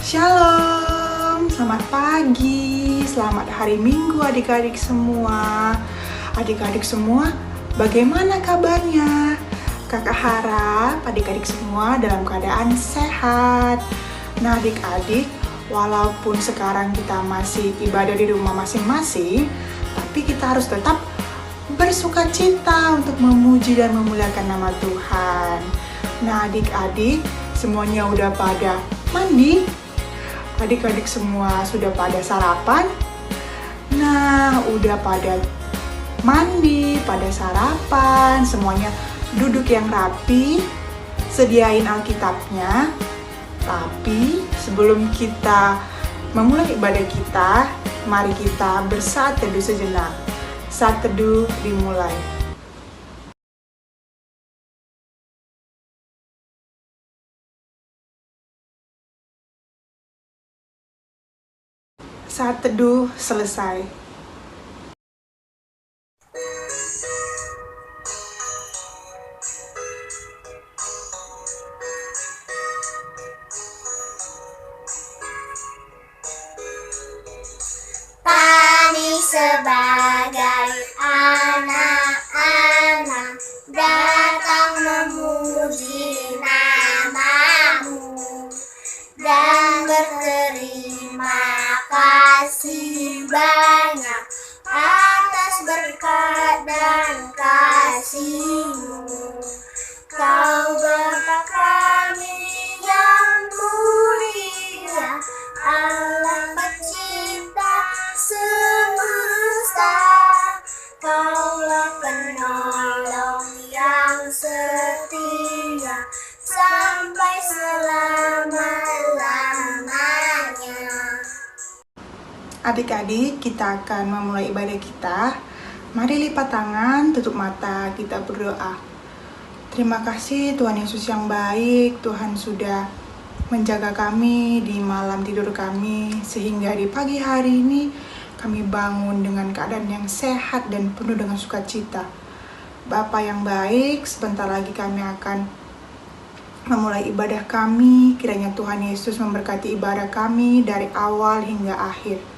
Shalom, selamat pagi, selamat hari Minggu adik-adik semua. Adik-adik semua, bagaimana kabarnya? Kakak harap adik-adik semua dalam keadaan sehat. Nah adik-adik, walaupun sekarang kita masih ibadah di rumah masing-masing, tapi kita harus tetap bersukacita untuk memuji dan memuliakan nama Tuhan. Nah adik-adik, semuanya udah pada mandi? Adik-adik semua sudah pada sarapan? Nah, udah pada mandi, pada sarapan, semuanya duduk yang rapi, sediain Alkitabnya. Tapi sebelum kita memulai ibadah kita, mari kita bersaat teduh sejenak. Saat teduh dimulai. Saat teduh selesai. Kami sebagai anak-anak datang memuji nama-Mu dan berterima kasih banyak atas berkat dan kasih-Mu. Kau Bapa kami yang mulia, Allah pencipta semesta. Kaulah penolong yang setia sampai selama-lamanya. Adik-adik, kita akan memulai ibadah kita. Mari lipat tangan, tutup mata, kita berdoa. Terima kasih Tuhan Yesus yang baik. Tuhan sudah menjaga kami di malam tidur kami, sehingga di pagi hari ini kami bangun dengan keadaan yang sehat dan penuh dengan sukacita. Bapa yang baik, sebentar lagi kami akan memulai ibadah kami. Kiranya Tuhan Yesus memberkati ibadah kami dari awal hingga akhir.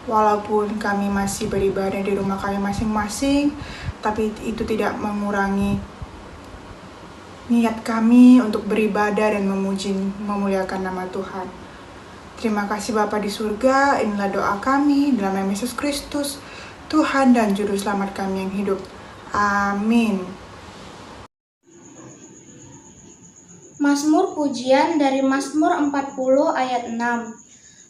Walaupun kami masih beribadah di rumah kami masing-masing, tapi itu tidak mengurangi niat kami untuk beribadah dan memuji, memuliakan nama Tuhan. Terima kasih Bapa di surga, inilah doa kami dalam nama Yesus Kristus, Tuhan dan Juru Selamat kami yang hidup. Amin. Mazmur pujian dari Mazmur 40 ayat 6.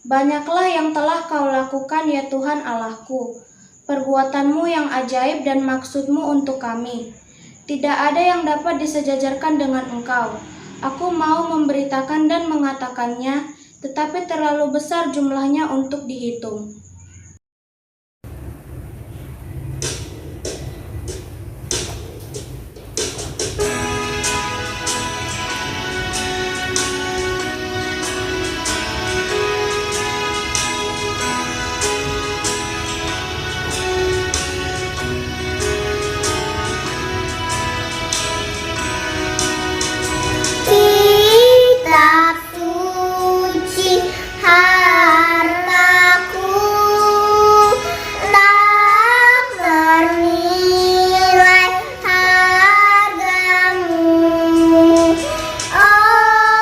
Banyaklah yang telah Kau lakukan ya Tuhan Allahku, perbuatanmu yang ajaib dan maksudmu untuk kami. Tidak ada yang dapat disejajarkan dengan Engkau. Aku mau memberitakan dan mengatakannya, tetapi terlalu besar jumlahnya untuk dihitung. Kitab suci hartaku, tak bernilai hargamu.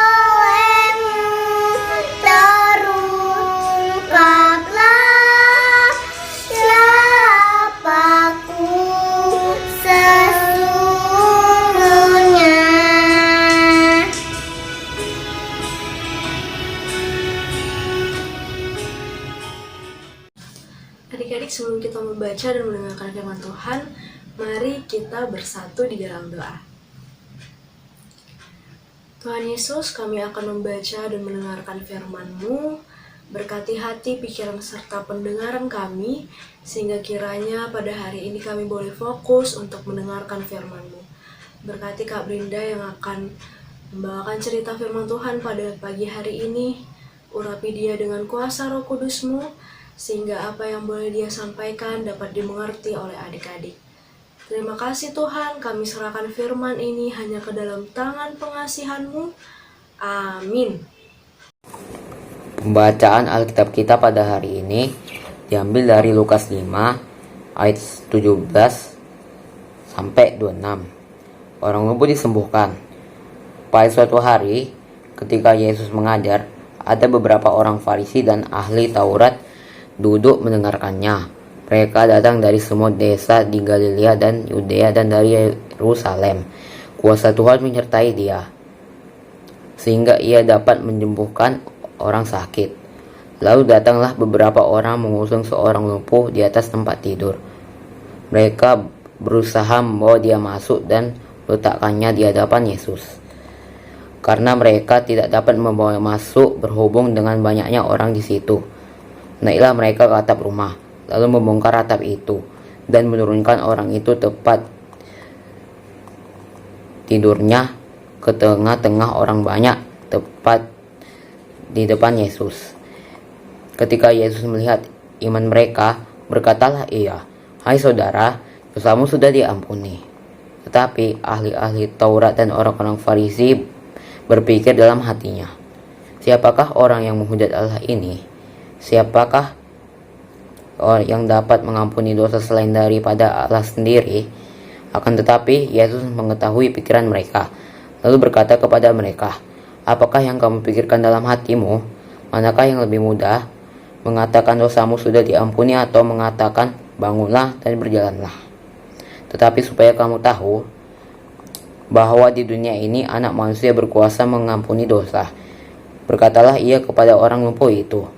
Olehmu terungkaplah siapaku sesungguhnya. Adik-adik, sebelum kita membaca dan mendengarkan firman Tuhan, mari kita bersatu di dalam doa. Tuhan Yesus, kami akan membaca dan mendengarkan firman-Mu. Berkati hati, pikiran, serta pendengaran kami, sehingga kiranya pada hari ini kami boleh fokus untuk mendengarkan firman-Mu. Berkati Kak Brinda yang akan membawakan cerita firman Tuhan pada pagi hari ini. Urapi dia dengan kuasa Roh Kudus-Mu, sehingga apa yang boleh dia sampaikan dapat dimengerti oleh adik-adik. Terima kasih Tuhan, kami serahkan firman ini hanya ke dalam tangan pengasihan-Mu. Amin. Pembacaan Alkitab kita pada hari ini diambil dari Lukas 5 ayat 17 sampai 26. Orang lumpuh disembuhkan. Pada suatu hari ketika Yesus mengajar, ada beberapa orang Farisi dan ahli Taurat duduk mendengarkannya. Mereka datang dari semua desa di Galilea dan Yudea dan dari Yerusalem. Kuasa Tuhan menyertai dia, sehingga ia dapat menyembuhkan orang sakit. Lalu datanglah beberapa orang mengusung seorang lumpuh di atas tempat tidur. Mereka berusaha membawa dia masuk dan meletakkannya di hadapan Yesus. Karena mereka tidak dapat membawa masuk berhubung dengan banyaknya orang di situ. Naiklah mereka ke atap rumah, lalu membongkar atap itu dan menurunkan orang itu tepat tidurnya ke tengah-tengah orang banyak, tepat di depan Yesus. Ketika Yesus melihat iman mereka, berkatalah ia, "Hai saudara, dosamu sudah diampuni." Tetapi ahli-ahli Taurat dan orang-orang Farisi berpikir dalam hatinya, "Siapakah orang yang menghujat Allah ini? Siapakah orang yang dapat mengampuni dosa selain daripada Allah sendiri?" Akan tetapi Yesus mengetahui pikiran mereka, lalu berkata kepada mereka, "Apakah yang kamu pikirkan dalam hatimu? Manakah yang lebih mudah, mengatakan dosamu sudah diampuni atau mengatakan bangunlah dan berjalanlah? Tetapi supaya kamu tahu bahwa di dunia ini anak manusia berkuasa mengampuni dosa." Berkatalah ia kepada orang lumpuh itu,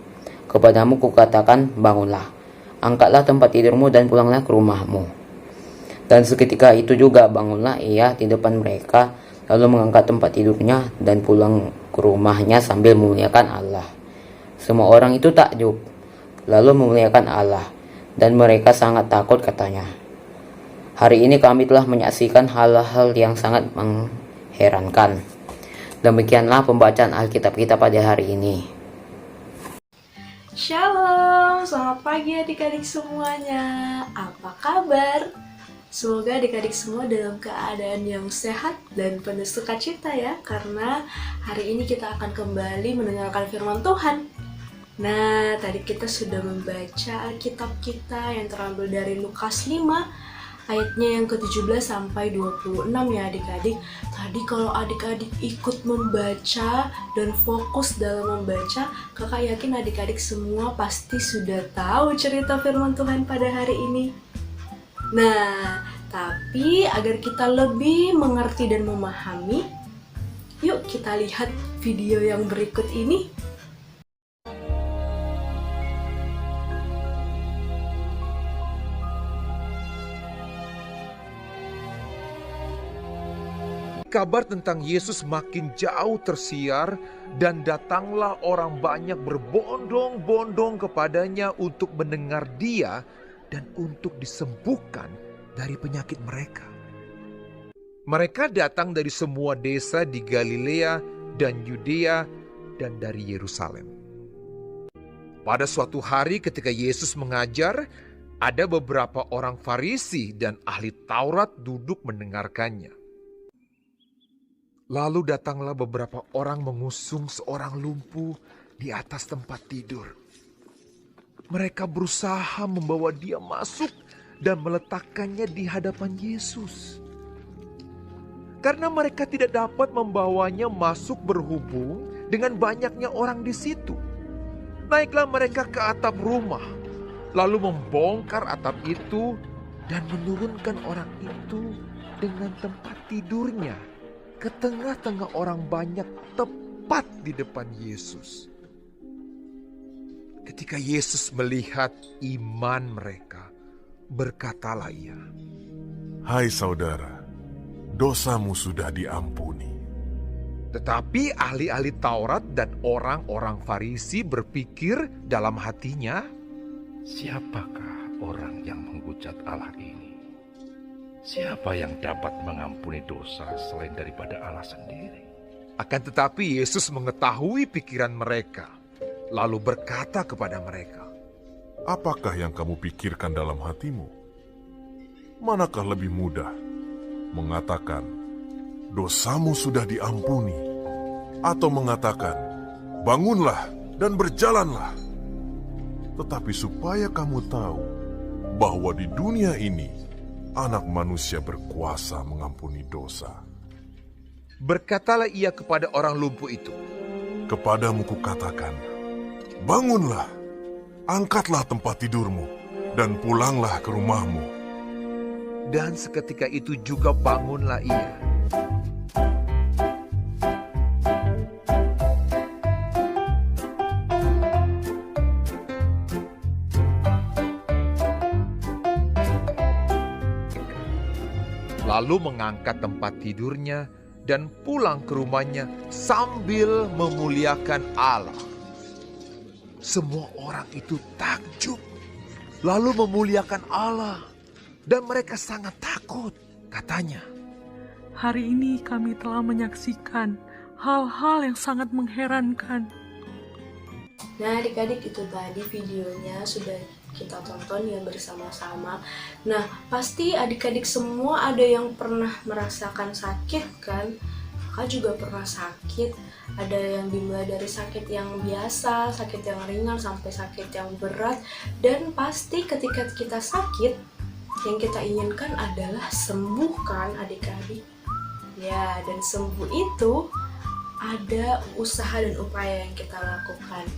"Kepadamu kukatakan, bangunlah, angkatlah tempat tidurmu dan pulanglah ke rumahmu." Dan seketika itu juga bangunlah ia di depan mereka, lalu mengangkat tempat tidurnya dan pulang ke rumahnya sambil memuliakan Allah. Semua orang itu takjub, lalu memuliakan Allah, dan mereka sangat takut, katanya, "Hari ini kami telah menyaksikan hal-hal yang sangat mengherankan." Demikianlah pembacaan Alkitab kita pada hari ini. Shalom, selamat pagi adik-adik semuanya. Apa kabar? Semoga adik-adik semua dalam keadaan yang sehat dan penuh sukacita ya, karena hari ini kita akan kembali mendengarkan firman Tuhan. Nah, tadi kita sudah membaca Alkitab kita yang terambil dari Lukas 5 ayatnya yang ke-17 sampai 26 ya adik-adik. Tadi kalau adik-adik ikut membaca dan fokus dalam membaca, kakak yakin adik-adik semua pasti sudah tahu cerita firman Tuhan pada hari ini. Nah, tapi agar kita lebih mengerti dan memahami, yuk kita lihat video yang berikut ini. Kabar tentang Yesus makin jauh tersiar dan datanglah orang banyak berbondong-bondong kepadanya untuk mendengar dia dan untuk disembuhkan dari penyakit mereka. Mereka datang dari semua desa di Galilea dan Yudea dan dari Yerusalem. Pada suatu hari ketika Yesus mengajar, ada beberapa orang Farisi dan ahli Taurat duduk mendengarkannya. Lalu datanglah beberapa orang mengusung seorang lumpuh di atas tempat tidur. Mereka berusaha membawa dia masuk dan meletakkannya di hadapan Yesus. Karena mereka tidak dapat membawanya masuk berhubung dengan banyaknya orang di situ. Naiklah mereka ke atap rumah, lalu membongkar atap itu dan menurunkan orang itu dengan tempat tidurnya ke tengah-tengah orang banyak tepat di depan Yesus. Ketika Yesus melihat iman mereka, berkatalah ia, "Hai saudara, dosamu sudah diampuni." Tetapi ahli-ahli Taurat dan orang-orang Farisi berpikir dalam hatinya, "Siapakah orang yang menghujat Allah ini? Siapa yang dapat mengampuni dosa selain daripada Allah sendiri?" Akan tetapi Yesus mengetahui pikiran mereka, lalu berkata kepada mereka, Apakah yang kamu pikirkan dalam hatimu? Manakah lebih mudah, mengatakan, "Dosamu sudah diampuni," atau mengatakan, "Bangunlah dan berjalanlah. Tetapi supaya kamu tahu bahwa di dunia ini Anak Manusia berkuasa mengampuni dosa. Berkatalah ia kepada orang lumpuh itu, Kepadamu kukatakan, bangunlah, angkatlah tempat tidurmu, dan pulanglah ke rumahmu. dan seketika itu juga bangunlah ia. Lalu mengangkat tempat tidurnya dan pulang ke rumahnya sambil memuliakan Allah. Semua orang itu takjub, lalu memuliakan Allah, dan mereka sangat takut. Katanya, Hari ini kami telah menyaksikan hal-hal yang sangat mengherankan. Nah adik-adik, itu tadi videonya sudah kita tonton ya bersama-sama. Nah pasti adik-adik semua ada yang pernah merasakan sakit kan? Kakak juga pernah sakit. Ada yang dimulai dari sakit yang biasa, sakit yang ringan, sampai sakit yang berat. Dan pasti ketika kita sakit, yang kita inginkan adalah sembuh kan adik-adik? Ya, dan sembuh itu ada usaha dan upaya yang kita lakukan.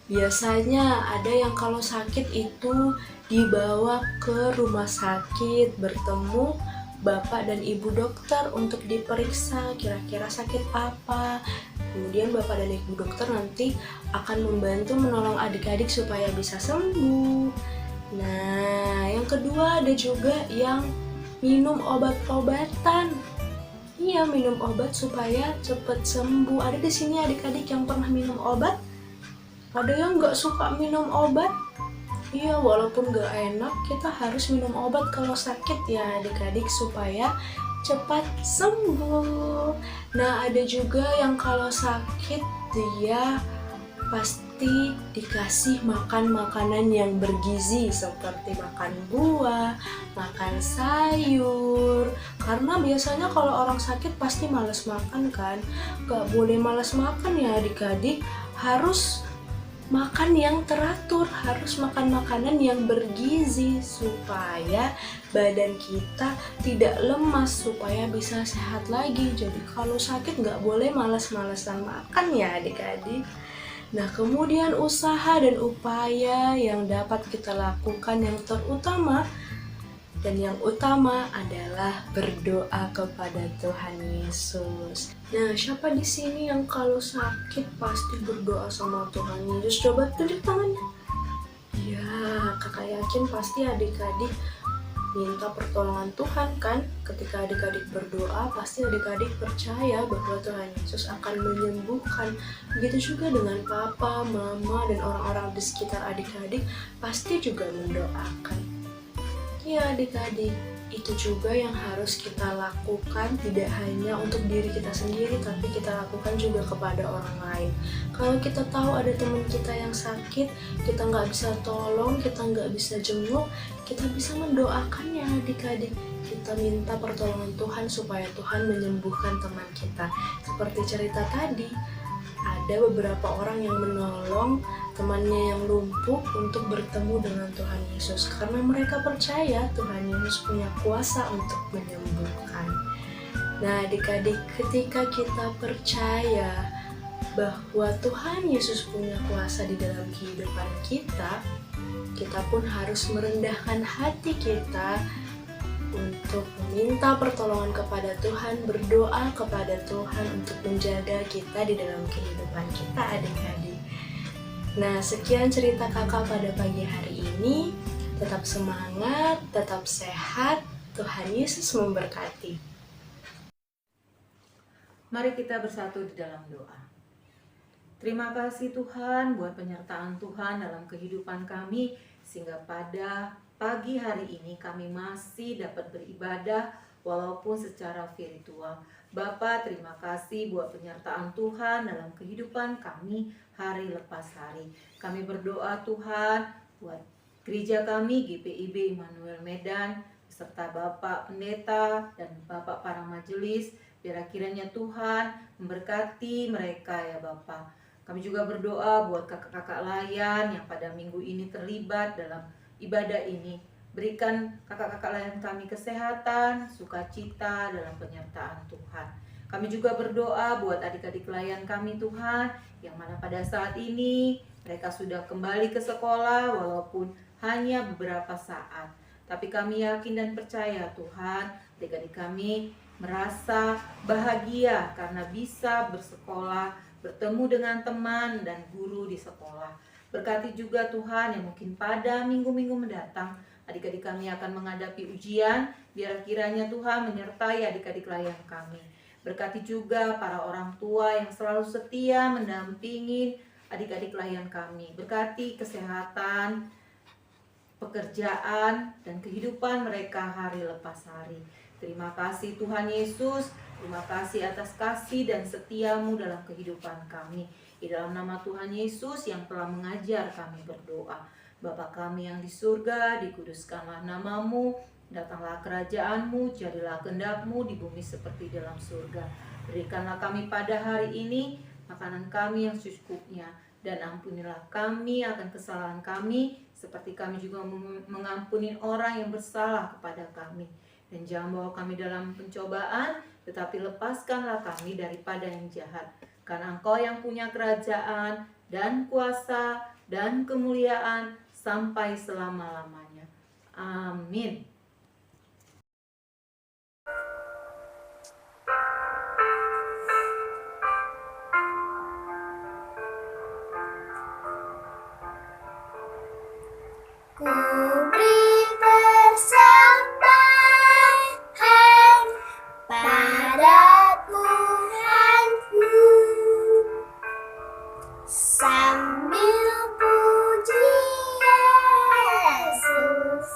Biasanya ada yang kalau sakit itu dibawa ke rumah sakit, bertemu bapak dan ibu dokter untuk diperiksa kira-kira sakit apa. Kemudian bapak dan ibu dokter nanti akan membantu menolong adik-adik supaya bisa sembuh. Nah, yang kedua ada juga yang minum obat-obatan. Iya, minum obat supaya cepat sembuh. Ada di sini adik-adik yang pernah minum obat? Ada yang nggak suka minum obat? Iya, walaupun nggak enak, kita harus minum obat kalau sakit ya adik-adik supaya cepat sembuh. Nah, ada juga yang kalau sakit dia pasti dikasih makan makanan yang bergizi seperti makan buah, makan sayur. Karena biasanya kalau orang sakit pasti malas makan kan? Gak boleh malas makan ya adik-adik, harus makan yang teratur, harus makan makanan yang bergizi supaya badan kita tidak lemas, supaya bisa sehat lagi. Jadi kalau sakit nggak boleh malas-malasan makan ya adik-adik. Nah, kemudian usaha dan upaya yang dapat kita lakukan yang terutama dan yang utama adalah berdoa kepada Tuhan Yesus. Nah, siapa di sini yang kalau sakit pasti berdoa sama Tuhan Yesus? Coba tunjuk tangannya. Ya, kakak yakin pasti adik-adik minta pertolongan Tuhan kan? Ketika adik-adik berdoa, pasti adik-adik percaya bahwa Tuhan Yesus akan menyembuhkan. Begitu juga dengan papa, mama, dan orang-orang di sekitar adik-adik pasti juga mendoakan. Ya adik-adik, itu juga yang harus kita lakukan, tidak hanya untuk diri kita sendiri, tapi kita lakukan juga kepada orang lain. Kalau kita tahu ada teman kita yang sakit, kita nggak bisa tolong, kita nggak bisa jenguk, kita bisa mendoakannya adik-adik. Kita minta pertolongan Tuhan supaya Tuhan menyembuhkan teman kita. Seperti cerita tadi, ada beberapa orang yang menolong temannya yang lumpuh untuk bertemu dengan Tuhan Yesus karena mereka percaya Tuhan Yesus punya kuasa untuk menyembuhkan. Nah adik-adik, ketika kita percaya bahwa Tuhan Yesus punya kuasa di dalam kehidupan kita, kita pun harus merendahkan hati kita untuk meminta pertolongan kepada Tuhan, berdoa kepada Tuhan untuk menjaga kita di dalam kehidupan kita adik-adik. Nah, sekian cerita kakak pada pagi hari ini. Tetap semangat, tetap sehat. Tuhan Yesus memberkati. Mari kita bersatu di dalam doa. Terima kasih Tuhan buat penyertaan Tuhan dalam kehidupan kami, sehingga pada pagi hari ini kami masih dapat beribadah walaupun secara virtual. Bapa, terima kasih buat penyertaan Tuhan dalam kehidupan kami hari lepas hari. Kami berdoa Tuhan buat gereja kami GPIB Immanuel Medan beserta Bapak Pendeta dan Bapak para majelis. Biar kiranya Tuhan memberkati mereka ya Bapak. Kami juga berdoa buat kakak-kakak layan yang pada minggu ini terlibat dalam ibadah ini. Berikan kakak-kakak layan kami kesehatan, sukacita dalam penyertaan Tuhan. Kami juga berdoa buat adik-adik layan kami Tuhan, yang mana pada saat ini mereka sudah kembali ke sekolah walaupun hanya beberapa saat. Tapi kami yakin dan percaya Tuhan, adik-adik kami merasa bahagia karena bisa bersekolah, bertemu dengan teman dan guru di sekolah. Berkati juga Tuhan yang mungkin pada minggu-minggu mendatang adik-adik kami akan menghadapi ujian, biar kiranya Tuhan menyertai adik-adik layan kami. Berkati juga para orang tua yang selalu setia mendampingi adik-adik layan kami. Berkati kesehatan, pekerjaan, dan kehidupan mereka hari lepas hari. Terima kasih Tuhan Yesus, terima kasih atas kasih dan setiamu dalam kehidupan kami. Di dalam nama Tuhan Yesus yang telah mengajar kami berdoa. Bapa kami yang di surga, dikuduskanlah namamu, datanglah kerajaanmu, jadilah kehendak-Mu di bumi seperti dalam surga. Berikanlah kami pada hari ini makanan kami yang secukupnya, dan ampunilah kami akan kesalahan kami, seperti kami juga mengampuni orang yang bersalah kepada kami. Dan jangan bawa kami dalam pencobaan, tetapi lepaskanlah kami daripada yang jahat. Karena Engkau yang punya kerajaan dan kuasa dan kemuliaan sampai selama-lamanya. Amin. Ku beri persembahan pada Tuhanku sambil puji Yesus,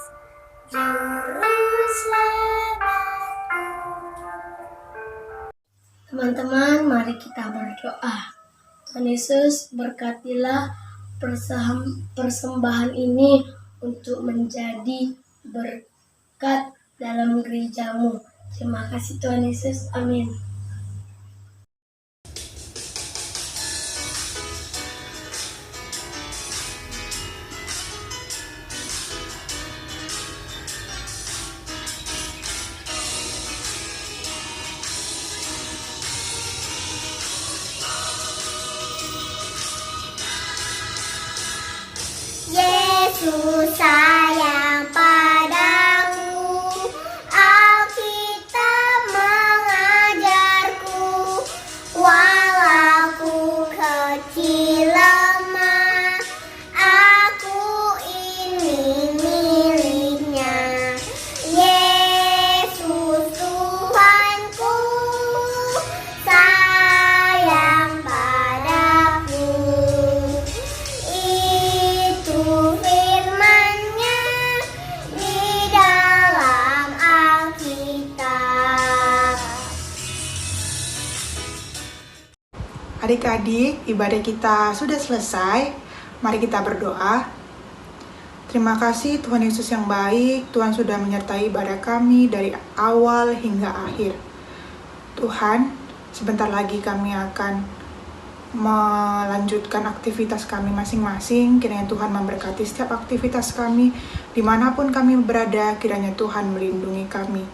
Juru Selamatku. Teman-teman, mari kita berdoa. Tuhan Yesus, berkatilah persembahan ini untuk menjadi berkat dalam gereja-Mu. Terima kasih Tuhan Yesus. Amin. Yesus sayang padaku, Alkitab mengajarku, walau ku kecil lemah, aku ini miliknya. Yesus Tuhanku sayang padaku. Itu firman-Nya di dalam Alkitab. Adik-adik, ibadah kita sudah selesai. Mari kita berdoa. Terima kasih Tuhan Yesus yang baik. Tuhan sudah menyertai ibadah kami dari awal hingga akhir. Tuhan, sebentar lagi kami akan melanjutkan aktivitas kami masing-masing. Kiranya Tuhan memberkati setiap aktivitas kami, dimanapun kami berada. Kiranya Tuhan melindungi kami.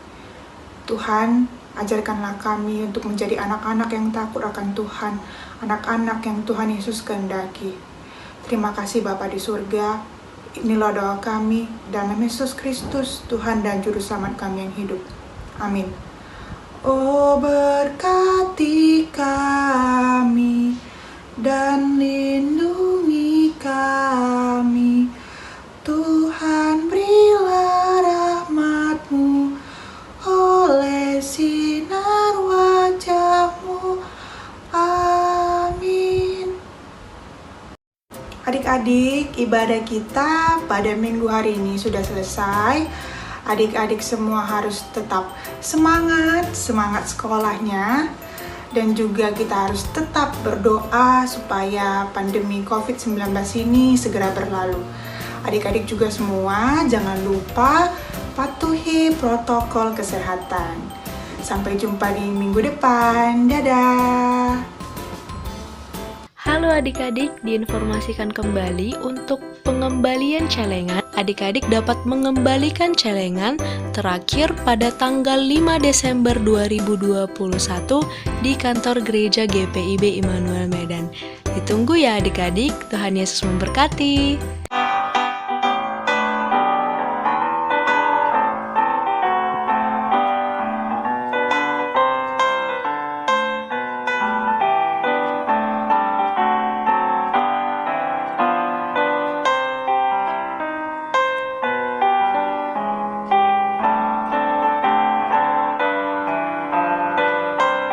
Tuhan, ajarkanlah kami untuk menjadi anak-anak yang takut akan Tuhan, anak-anak yang Tuhan Yesus kehendaki. Terima kasih Bapa di surga. Inilah doa kami dalam nama Yesus Kristus, Tuhan dan Juru Selamat kami yang hidup. Amin. Oh, berkati kami dan lindungi kami, Tuhan, berilah rahmat-Mu oleh sinar wajah-Mu. Amin. Adik-adik, ibadah kita pada minggu hari ini sudah selesai. Adik-adik semua harus tetap semangat sekolahnya. Dan juga kita harus tetap berdoa supaya pandemi COVID-19 ini segera berlalu. Adik-adik juga semua jangan lupa patuhi protokol kesehatan. Sampai jumpa di minggu depan. Dadah! Halo Lalu adik-adik diinformasikan kembali untuk pengembalian celengan. Adik-adik dapat mengembalikan celengan terakhir pada tanggal 5 Desember 2021 di kantor gereja GPIB Immanuel Medan. Ditunggu ya adik-adik, Tuhan Yesus memberkati.